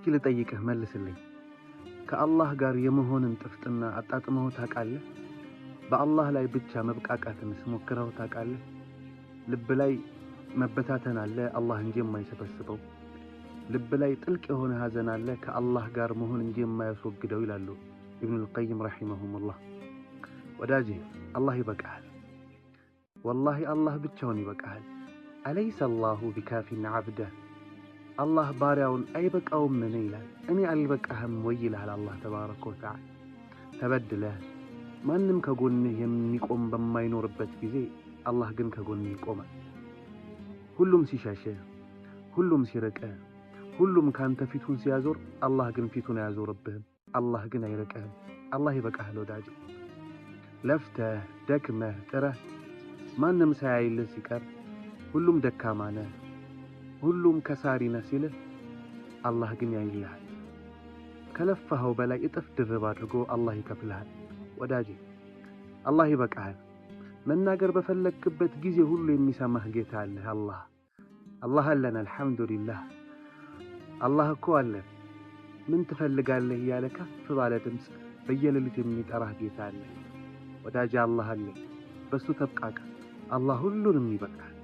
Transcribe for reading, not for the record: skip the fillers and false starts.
እስኪ ልጠይቅህ መልስልኝ። ከአላህ ጋር የመሆንን ጥፍጥና አጣጥመው ታውቃለህ? በአላህ ላይ ብቻ መብቃቃትንስ ሞክረው ታውቃለህ? ልብ ላይ መበታተን አለ አላህ እንጂ የማይሰበስበው። ልብ ላይ ጥልቅ የሆነ ሐዘን አለ ከአላህ ጋር መሆን እንጂ የማያስወግደው ይላሉ ኢብኑል ቀይም ረሂመሁሙላህ። ወዳጄ አላህ ይበቃሃል። ወላሂ አላህ ብቻውን ይበቃሃል። አለይሰ አላሁ ቢካፊን ዓብደህ። አላህ ባሪያውን አይበቃውም ምን ይላል? እኔ አልበቃህም ወይ ይልሃል አላህ ተባረከ ወተዓላ። ተበድለህ ማንም ከጎንህ የሚቆም በማይኖርበት ጊዜ አላህ ግን ከጎንህ ይቆማል። ሁሉም ሲሸሽህ፣ ሁሉም ሲርቅህ፣ ሁሉም ካንተ ፊቱን ሲያዞር አላህ ግን ፊቱን አያዞርብህም። አላህ ግን አይርቅህም። አላህ ይበቃሃል ወዳጄ። ለፍተህ ደክመህ ጥረህ ማንም ሳያይልህ ሲቀር ሁሉም ደካማ ነህ፣ ሁሉም ከሳሪ ነህ ሲልህ አላህ ግን ያይልሃል። ከለፋኸው በላይ እጥፍ ድርብ አድርጎ አላህ ይከፍልሃል። ወዳጄ አላህ ይበቃሃል። መናገር በፈለግክበት ጊዜ ሁሉ የሚሰማህ ጌታ አለህ። አላህ አለን። አልሐምዱሊላህ አላህ እኮ አለን። ምን ትፈልጋለህ እያለ ከፍ ባለ ድምፅ በየሌሊት የሚጠራህ ጌታ አለህ። ወዳጄ አላህ አለን። በሱ ተብቃቃ። አላህ ሁሉንም ይበቃል።